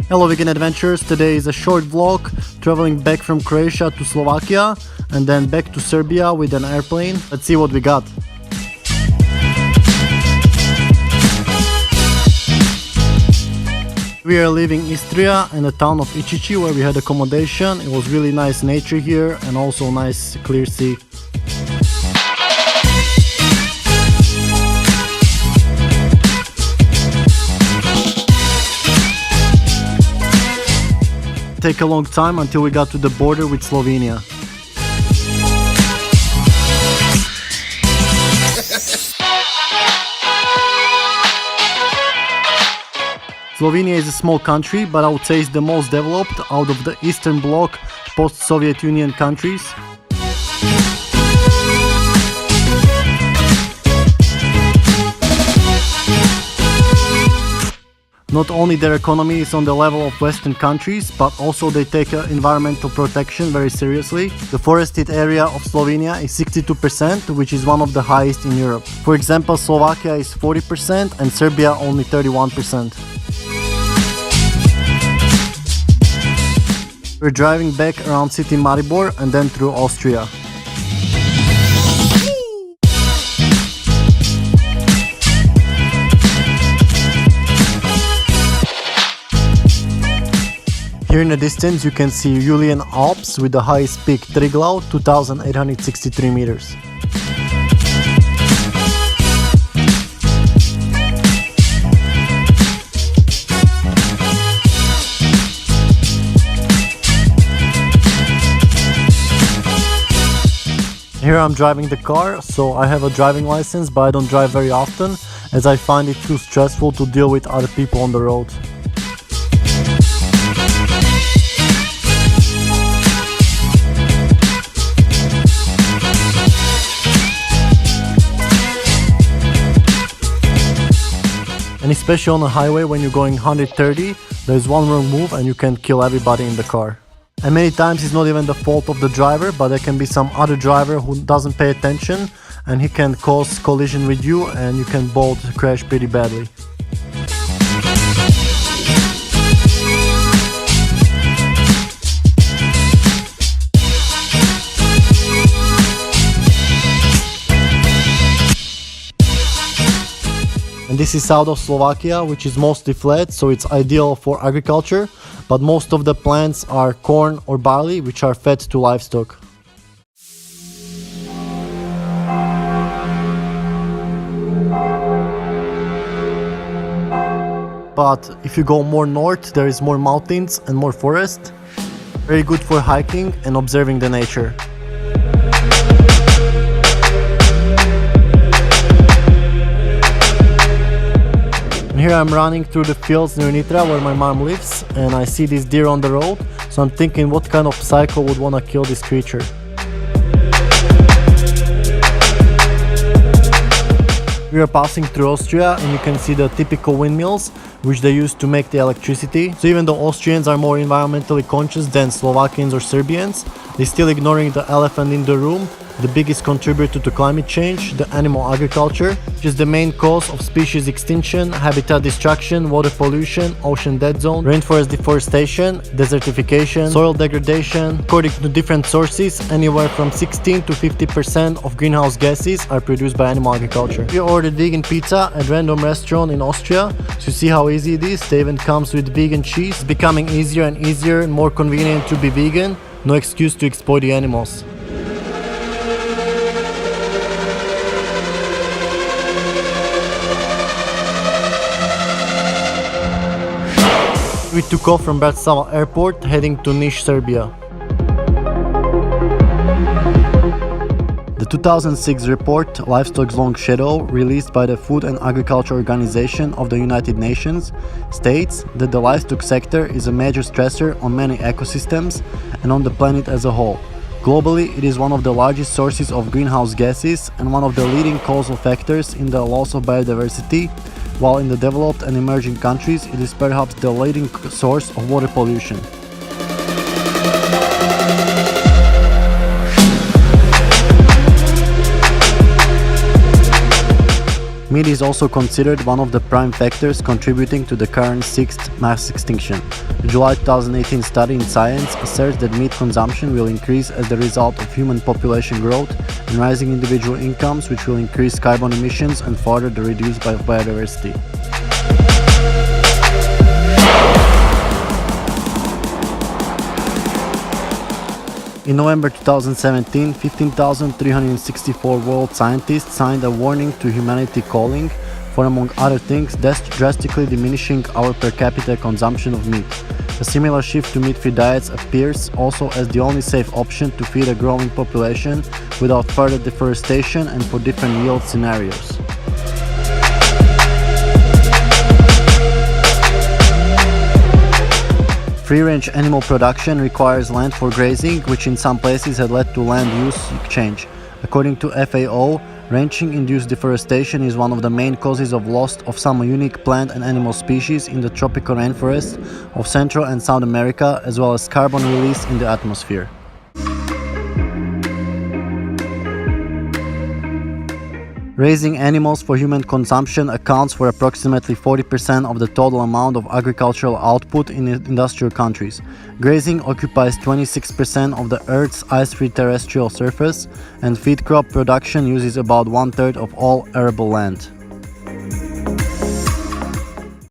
Hello vegan adventurers, today is a short vlog traveling back from Croatia to Slovakia and then back to Serbia with an airplane. Let's see what we got. We are leaving Istria in the town of Ičići where we had accommodation. It was really nice nature here and also nice clear sea. Take a long time until we got to the border with Slovenia. Slovenia is a small country, but I would say it's the most developed out of the Eastern Bloc post-Soviet Union countries. Not only their economy is on the level of Western countries, but also they take environmental protection very seriously. The forested area of Slovenia is 62%, which is one of the highest in Europe. For example, Slovakia is 40% and Serbia only 31%. We're driving back around city Maribor and then through Austria. Here in the distance you can see Julian Alps with the highest peak Triglav, 2863 meters. Here I'm driving the car, so I have a driving license but I don't drive very often as I find it too stressful to deal with other people on the road. And especially on the highway when you're going 130, there's one wrong move and you can kill everybody in the car. And many times it's not even the fault of the driver, but there can be some other driver who doesn't pay attention and he can cause collision with you and you can both crash pretty badly. And this is south of Slovakia, which is mostly flat, so it's ideal for agriculture, but most of the plants are corn or barley, which are fed to livestock. But if you go more north, there is more mountains and more forest. Very good for hiking and observing the nature. And here I'm running through the fields near Nitra where my mom lives and I see this deer on the road, so I'm thinking what kind of psycho would want to kill this creature. We are passing through Austria and you can see the typical windmills which they use to make the electricity. So even though Austrians are more environmentally conscious than Slovakians or Serbians, they're still ignoring the elephant in the room, the biggest contributor to climate change, the animal agriculture, which is the main cause of species extinction, habitat destruction, water pollution, ocean dead zone, rainforest deforestation, desertification, soil degradation. According to different sources, anywhere from 16 to 50% of greenhouse gases are produced by animal agriculture. We ordered vegan pizza at random restaurant in Austria, so you see how easy it is. They even comes with vegan cheese. It's becoming easier and easier and more convenient to be vegan. No excuse to exploit the animals. We took off from Bratislava airport heading to Niš, Serbia. The 2006 report Livestock's Long Shadow, released by the Food and Agriculture Organization of the United Nations, states that the livestock sector is a major stressor on many ecosystems and on the planet as a whole. Globally, it is one of the largest sources of greenhouse gases and one of the leading causal factors in the loss of biodiversity, while in the developed and emerging countries it is perhaps the leading source of water pollution. Meat is also considered one of the prime factors contributing to the current sixth mass extinction. A July 2018 study in Science asserts that meat consumption will increase as the result of human population growth and rising individual incomes, which will increase carbon emissions and further the reduced biodiversity. In November 2017, 15,364 world scientists signed a warning to humanity calling for, among other things, drastically diminishing our per capita consumption of meat. A similar shift to meat-free diets appears also as the only safe option to feed a growing population without further deforestation and for different yield scenarios. Free-range animal production requires land for grazing, which in some places had led to land use change. According to FAO, ranching-induced deforestation is one of the main causes of loss of some unique plant and animal species in the tropical rainforests of Central and South America, as well as carbon release in the atmosphere. Raising animals for human consumption accounts for approximately 40% of the total amount of agricultural output in industrial countries. Grazing occupies 26% of the Earth's ice-free terrestrial surface, and feed crop production uses about one-third of all arable land.